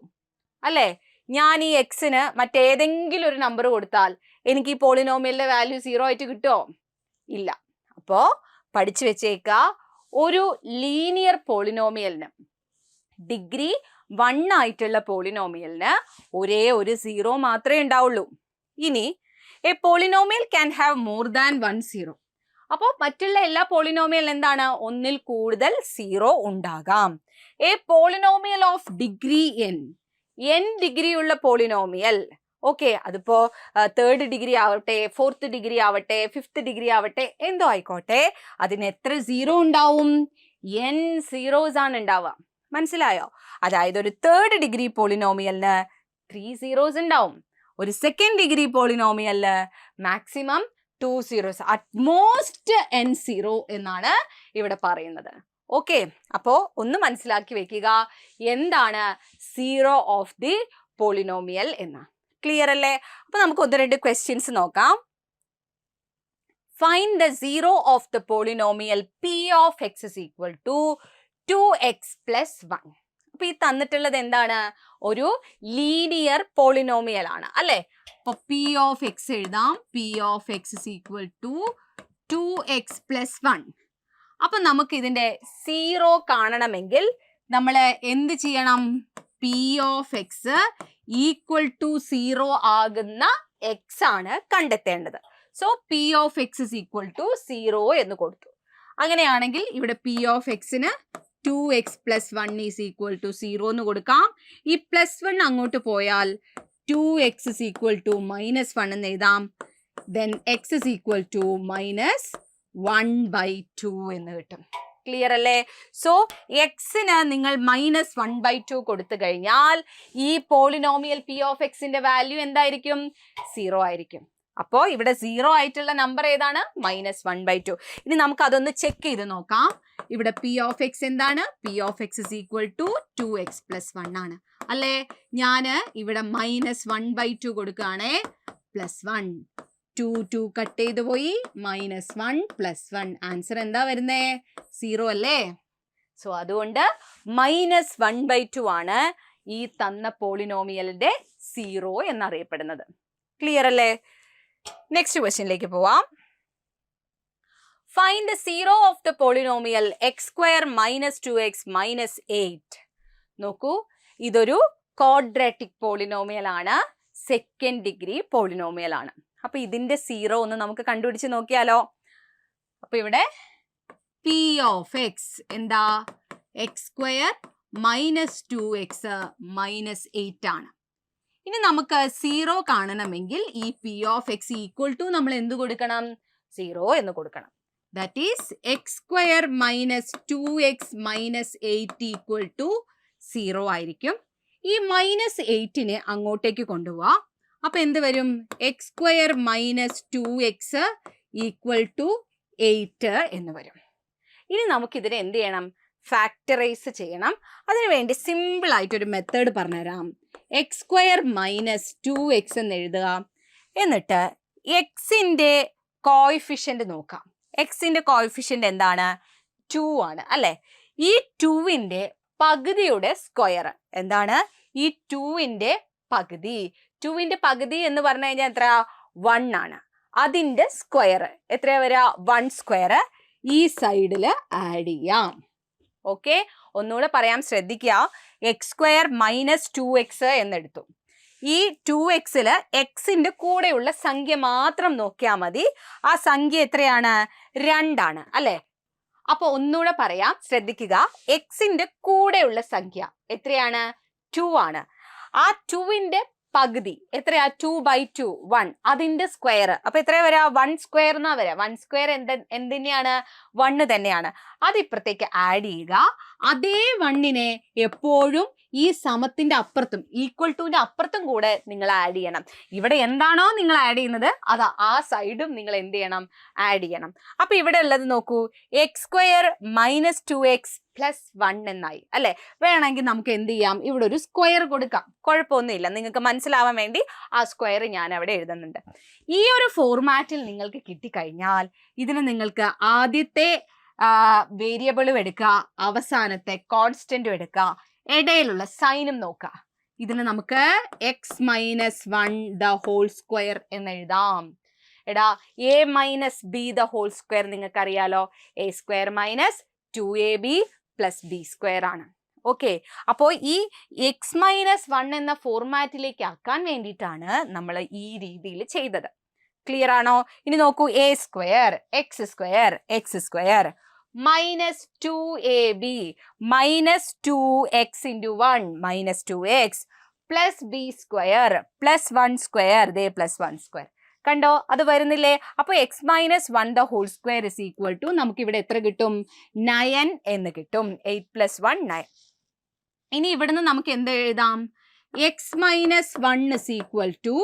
അല്ലെ? ഞാൻ ഈ എക്സിന് മറ്റേതെങ്കിലും ഒരു നമ്പർ കൊടുത്താൽ എനിക്ക് ഈ പോളിനോമിയലിന്റെ വാല്യൂ 0 ആയിട്ട് കിട്ടുമോ? ഇല്ല. അപ്പോ പഠിച്ചു വെച്ചേക്ക, ഒരു ലീനിയർ പോളിനോമിയലിന്, ഡിഗ്രി 1 ആയിട്ടുള്ള പോളിനോമിയലിന് ഒരേ ഒരു സീറോ മാത്രമേ ഉണ്ടാവുള്ളൂ. ഇനി A polynomial can have more than 1 zero. അപ്പോൾ മറ്റുള്ള എല്ലാ പോളിനോമിയൽ എന്താണ്? ഒന്നിൽ കൂടുതൽ സീറോ ഉണ്ടാകാം. A polynomial of degree n degree ഉള്ള പോളിനോമിയൽ, ഓക്കെ, അതിപ്പോ 3rd ഡിഗ്രി ആവട്ടെ, 4th ഡിഗ്രി ആവട്ടെ, 5th ഡിഗ്രി ആവട്ടെ, എന്തോ ആയിക്കോട്ടെ, അതിന് എത്ര സീറോ ഉണ്ടാവും? n സീറോസ് ആണ് ഉണ്ടാവുക. മനസ്സിലായോ? അതായത് ഒരു 3rd ഡിഗ്രി പോളിനോമിയലിന് 3 സീറോസ് ഉണ്ടാവും. ഒരു 2nd ഡിഗ്രി പോളിനോമിയലിന് maximum 2 zeros, at most n zero എന്നാണ് ഇവിടെ പറയുന്നത്. ഓക്കെ, അപ്പോ ഒന്ന് മനസ്സിലാക്കി വെക്കുക, എന്താണ് സീറോ ഓഫ് ദി പോളിനോമിയൽ എന്ന്. ക്ലിയർ അല്ലേ? അപ്പൊ നമുക്ക് 1-2 ക്വസ്റ്റ്യൻസ് നോക്കാം. Find the zero of the polynomial p of x is equal to 2x plus 1. അപ്പൊ ഈ തന്നിട്ടുള്ളത് എന്താണ്? ഒരു ലീനിയർ പോളിനോമിയൽ ആണ് അല്ലെ? അപ്പൊ p of x എഴുതാം. p of x is equal to 2x plus 1. അപ്പൊ നമുക്ക് ഇതിന്റെ സീറോ കാണണമെങ്കിൽ നമ്മൾ എന്ത് ചെയ്യണം? p of x equal to 0 ആകുന്ന x ആണ് കണ്ടെത്തേണ്ടത്. So p of x is equal to 0 എന്ന് കൊടുത്തു. അങ്ങനെയാണെങ്കിൽ ഇവിടെ p of x-ന് 2x plus 1 is equal to 0 എന്ന് കൊടുക്കാം. ഈ പ്ലസ് 1 അങ്ങോട്ട് പോയാൽ 2x is equal to minus 1 എന്ന് എഴുതാം. Then x is equal to minus 1/2 എന്ന് കിട്ടും. ക്ലിയർ അല്ലേ? സോ എക്സിന് നിങ്ങൾ -1/2 കൊടുത്തു കഴിഞ്ഞാൽ ഈ പോളിനോമിയൽ പി ഓഫ് എക്സിന്റെ വാല്യൂ എന്തായിരിക്കും? 0 ആയിരിക്കും. അപ്പോ ഇവിടെ 0 ആയിട്ടുള്ള നമ്പർ ഏതാണ്? -1/2. ഇനി നമുക്ക് അതൊന്ന് ചെക്ക് ചെയ്ത് നോക്കാം. ഇവിടെ പി ഓഫ് എക്സ് എന്താണ്? P of X is equal to 2x + 1 ആണ് അല്ലേ? ഞാന് ഇവിടെ -1/2 കൊടുക്കുകയാണേ. +1 2 കട്ട് ചെയ്ത് പോയി. -1 + 1 ആൻസർ എന്താ വരുന്നേ? 0 അല്ലേ? സോ അതുകൊണ്ട് -1/2 ആണ് ഈ തന്ന പോളിനോമിയലിന്റെ 0 എന്നറിയപ്പെടുന്നത്. ക്ലിയർ അല്ലേ? നെക്സ്റ്റ് ക്വസ്റ്റ്യനിലേക്ക് പോവാം. Find the 0 of the polynomial x² - 2x - 8. നോക്കൂ, ഇതൊരു ക്വാഡ്രാറ്റിക് പോളിനോമിയൽ ആണ്, സെക്കൻഡ് ഡിഗ്രി പോളിനോമിയൽ ആണ്. അപ്പൊ ഇതിന്റെ 0 ഒന്ന് നമുക്ക് കണ്ടുപിടിച്ച് നോക്കിയാലോ? അപ്പൊ ഇവിടെ പി ഓഫ് എക്സ് എന്താ? x² - 2x - 8 ആണ്. ഇനി നമുക്ക് 0 കാണണമെങ്കിൽ ഈ P of X equal to നമ്മൾ എന്ത് കൊടുക്കണം? 0 എന്ന് കൊടുക്കണം. That is x² - 2x - 8 equal to 0 ആയിരിക്കും. ഈ -8നെ അങ്ങോട്ടേക്ക് കൊണ്ടുപോവാ. അപ്പൊ എന്ത് വരും? x² - 2x ഈക്വൽ ടു 8 എന്ന് വരും. ഇനി നമുക്കിതിനെ എന്ത് ചെയ്യണം? ഫാക്ടറൈസ് ചെയ്യണം. അതിനുവേണ്ടി സിമ്പിൾ ആയിട്ടൊരു മെത്തേഡ് പറഞ്ഞുതരാം. x² - 2x എന്ന് എഴുതുക. എന്നിട്ട് എക്സിന്റെ കോയിഫിഷ്യന്റ് നോക്കാം. എക്സിന്റെ കോയിഫിഷ്യന്റ് എന്താണ്? 2 ആണ് അല്ലെ? ഈ 2ന്റെ പകുതിയുടെ സ്ക്വയർ എന്താണ്? ഈ 2ന്റെ പകുതി. 2ന്റെ പകുതി എന്ന് പറഞ്ഞു കഴിഞ്ഞാൽ എത്ര? 1 ആണ്. അതിന്റെ സ്ക്വയർ എത്രയാ വരാ? 1² ഈ സൈഡില് ആഡ് ചെയ്യാം. ഓക്കെ, ഒന്നുകൂടെ പറയാം, ശ്രദ്ധിക്കുക. x² - 2x എന്നെടുത്തു. ഈ 2xല് എക്സിന്റെ കൂടെയുള്ള സംഖ്യ മാത്രം നോക്കിയാൽ മതി. ആ സംഖ്യ എത്രയാണ്? 2 ആണ് അല്ലെ? അപ്പൊ ഒന്നുകൂടെ പറയാം, ശ്രദ്ധിക്കുക. എക്സിന്റെ കൂടെയുള്ള സംഖ്യ എത്രയാണ്? 2 ആണ്. ആ 2ന്റെ പകുതി എത്രയാ? 2/2 1. അതിന്റെ സ്ക്വയർ അപ്പൊ എത്രയാ വരാ? 1² എന്നാ വരാ. 1² എന്തിനെയാണ്? 1 തന്നെയാണ്. അത് ഇപ്പുറത്തേക്ക് ആഡ് ചെയ്യുക. അതേ 1നെ എപ്പോഴും ഈ സമത്തിന്റെ അപ്പുറത്തും ഈക്വൽ ടുവിന്റെ അപ്പുറത്തും കൂടെ നിങ്ങൾ ആഡ് ചെയ്യണം. ഇവിടെ എന്താണോ നിങ്ങൾ ആഡ് ചെയ്യുന്നത് അത് ആ സൈഡും നിങ്ങൾ എന്ത് ചെയ്യണം? ആഡ് ചെയ്യണം. അപ്പൊ ഇവിടെ ഉള്ളത് നോക്കൂ, x² - 2x + 1 എന്നായി അല്ലെ? വേണമെങ്കിൽ നമുക്ക് എന്ത് ചെയ്യാം? ഇവിടെ ഒരു സ്ക്വയർ കൊടുക്കാം, കുഴപ്പമൊന്നുമില്ല. നിങ്ങൾക്ക് മനസ്സിലാവാൻ വേണ്ടി ആ സ്ക്വയർ ഞാൻ അവിടെ എഴുതുന്നുണ്ട്. ഈ ഒരു ഫോർമാറ്റിൽ നിങ്ങൾക്ക് കിട്ടിക്കഴിഞ്ഞാൽ ഇതിന് നിങ്ങൾക്ക് ആദ്യത്തെ വേരിയബിളും എടുക്കുക, അവസാനത്തെ കോൺസ്റ്റന്റും എടുക്കുക, ഇടയിലുള്ള സൈനും നോക്കുക. ഇതിന് നമുക്ക് x - 1 the whole square എന്ന് എഴുതാം. എടാ a - b the whole square നിങ്ങൾക്ക് അറിയാലോ. a² - 2ab + b² ആണ്. ഓക്കെ, അപ്പോൾ ഈ x - 1 എന്ന ഫോർമാറ്റിലേക്ക് ആക്കാൻ വേണ്ടിയിട്ടാണ് നമ്മൾ ഈ രീതിയിൽ ചെയ്തത്. ക്ലിയർ ആണോ? ഇനി നോക്കൂ, a² x² x² -2ab -2x × 1 -2x + b² + 1² ദേ +1². കണ്ടോ? അത് വരുന്നില്ലേ? അപ്പൊ x - 1 the whole square is equal to നമുക്ക് ഇവിടെ എത്ര കിട്ടും? 9 എന്ന് കിട്ടും. 8 + 1 9. ഇനി ഇവിടുന്ന് നമുക്ക് എന്ത് എഴുതാം? x - 1 is equal to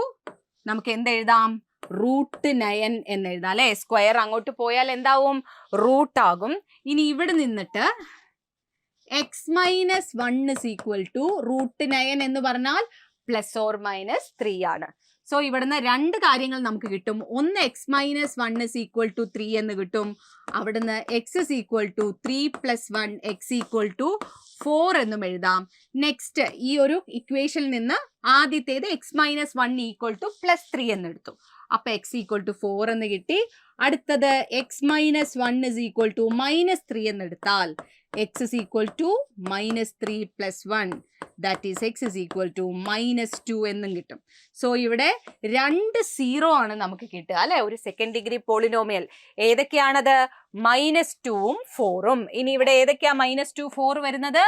നമുക്ക് എന്ത് എഴുതാം? √9 എന്ന് എഴുതാം അല്ലെ? സ്ക്വയർ അങ്ങോട്ട് പോയാൽ എന്താവും? റൂട്ട് ആകും. ഇനി ഇവിടെ നിന്നിട്ട് x - 1 is equal to √9 എന്ന് പറഞ്ഞാൽ ±3 ആണ്. സോ ഇവിടുന്ന് രണ്ട് കാര്യങ്ങൾ നമുക്ക് കിട്ടും. ഒന്ന് x - 1 is equal to 3 എന്ന് കിട്ടും. അവിടുന്ന് x is equal to 3 + 1 x equal to 4 എന്നും എഴുതാം. നെക്സ്റ്റ് ഈ ഒരു ഇക്വേഷനിൽ നിന്ന് ആദ്യത്തേത് x - 1 equal to +3 എന്ന് എടുത്തു. അപ്പൊ x equal to 4 എന്ന് കിട്ടി. അടുത്തത് x - 1 is equal to -3 എന്ന് എടുത്താൽ x is equal to -3 + 1 that is x is equal to -2 എന്നും കിട്ടും. സോ ഇവിടെ 2 0 ആണ് നമുക്ക് കിട്ടുക അല്ലെ? ഒരു സെക്കൻഡ് ഡിഗ്രി പോളിനോമിയൽ. ഏതൊക്കെയാണത്? -2ഉം 4ഉം. ഇനി ഇവിടെ ഏതൊക്കെയാ -2 4 വരുന്നത്?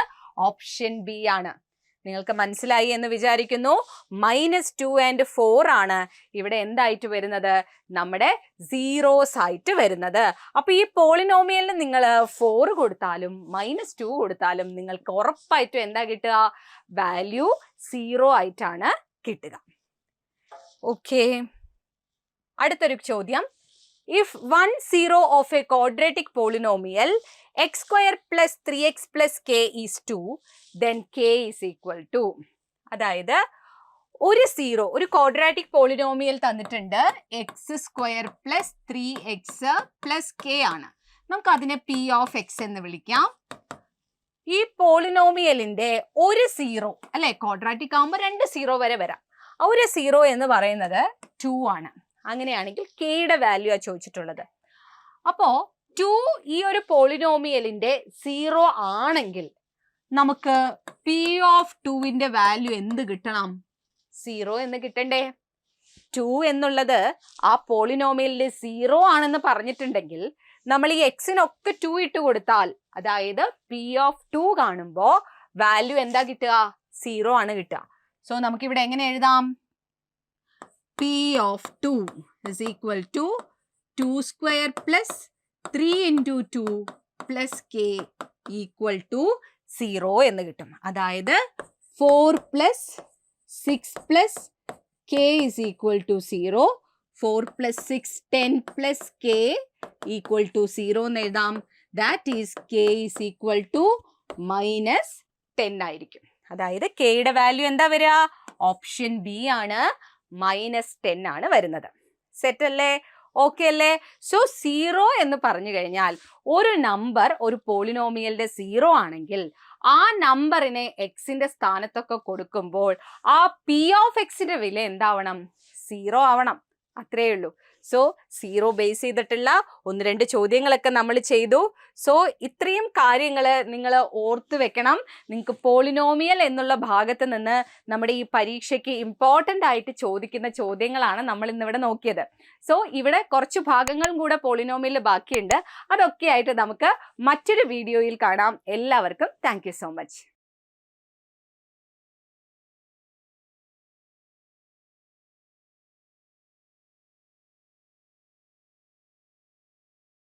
ഓപ്ഷൻ ബി ആണ്. നിങ്ങൾക്ക് മനസ്സിലായി എന്ന് വിചാരിക്കുന്നു. -2 and 4 ആണ് ഇവിടെ എന്തായിട്ട് വരുന്നത്, നമ്മുടെ സീറോസ് ആയിട്ട് വരുന്നത്. അപ്പൊ ഈ പോളിനോമിയലിന് നിങ്ങൾ 4 കൊടുത്താലും -2 കൊടുത്താലും നിങ്ങൾക്ക് ഉറപ്പായിട്ടും എന്താ കിട്ടുക, വാല്യൂ 0 ആയിട്ടാണ് കിട്ടുക. ഓക്കെ, അടുത്തൊരു ചോദ്യം. If 1 0 of a quadratic polynomial x square plus 3x plus k is 2, then k is equal to. അതായത് ഒരു സീറോ, ഒരു ക്വാഡ്രാറ്റിക് പോളിനോമിയൽ തന്നിട്ടുണ്ട്, X square plus 3x plus K ആണ്. നമുക്ക് അതിനെ പി ഓഫ് എക്സ് എന്ന് വിളിക്കാം. ഈ പോളിനോമിയലിന്റെ ഒരു സീറോ അല്ലെ, ക്വാഡ്രാറ്റിക് ആകുമ്പോൾ 2 സീറോ വരെ വരാം. ഒരു സീറോ എന്ന് പറയുന്നത് 2 ആണ്. അങ്ങനെയാണെങ്കിൽ കെയുടെ വാല്യൂ ആ ചോദിച്ചിട്ടുള്ളത്. അപ്പോ 2 ഈ ഒരു പോളിനോമിയലിന്റെ സീറോ ആണെങ്കിൽ നമുക്ക് പി ഓഫ് 2ന്റെ വാല്യൂ എന്ത് കിട്ടണം, 0 എന്ന് കിട്ടണ്ടേ. 2 എന്നുള്ളത് ആ പോളിനോമിയലിന്റെ 0 ആണെന്ന് പറഞ്ഞിട്ടുണ്ടെങ്കിൽ നമ്മൾ ഈ എക്സിനൊക്കെ 2 ഇട്ട് കൊടുത്താൽ, അതായത് പി ഓഫ് 2 കാണുമ്പോൾ വാല്യൂ എന്താ കിട്ടുക, 0 ആണ് കിട്ടുക. സോ നമുക്കിവിടെ എങ്ങനെ എഴുതാം, P of 2 is equal to 2 square plus 3 into 2 plus k equal to 0 എന്ന് കിട്ടും. അതായത് 4 plus 6 plus k is equal to 0. 4 plus 6 10 plus k equal to 0 എന്ന് എഴുതാം. That is k is equal to -10 ആയിരിക്കും. അതായത് കെയുടെ വാല്യൂ എന്താ വരിക, ഓപ്ഷൻ ബി ആണ്, -10 ആണ് വരുന്നത്. സെറ്റ് അല്ലേ, ഓക്കെ അല്ലേ. സോ 0 എന്ന് പറഞ്ഞു കഴിഞ്ഞാൽ ഒരു നമ്പർ ഒരു പോളിനോമിയലിന്റെ 0 ആണെങ്കിൽ ആ നമ്പറിനെ എക്സിന്റെ സ്ഥാനത്തൊക്കെ കൊടുക്കുമ്പോൾ ആ പി ഓഫ് എക്സിന്റെ വില എന്താവണം, 0 ആവണം. അത്രേ ഉള്ളൂ. സോ 0 ബേസ് ചെയ്തിട്ടുള്ള 1-2 ചോദ്യങ്ങളൊക്കെ നമ്മൾ ചെയ്തു. സോ ഇത്രയും കാര്യങ്ങൾ നിങ്ങൾ ഓർത്ത് വെക്കണം. നിങ്ങൾക്ക് പോളിനോമിയൽ എന്നുള്ള ഭാഗത്ത് നിന്ന് നമ്മുടെ ഈ പരീക്ഷയ്ക്ക് ഇമ്പോർട്ടൻ്റ് ആയിട്ട് ചോദിക്കുന്ന ചോദ്യങ്ങളാണ് നമ്മൾ ഇന്നിവിടെ നോക്കിയത്. സോ ഇവിടെ കുറച്ച് ഭാഗങ്ങളും കൂടെ പോളിനോമിയൽ ബാക്കിയുണ്ട്. അതൊക്കെ ആയിട്ട് നമുക്ക് മറ്റൊരു വീഡിയോയിൽ കാണാം. എല്ലാവർക്കും താങ്ക് യു സോ മച്ച്.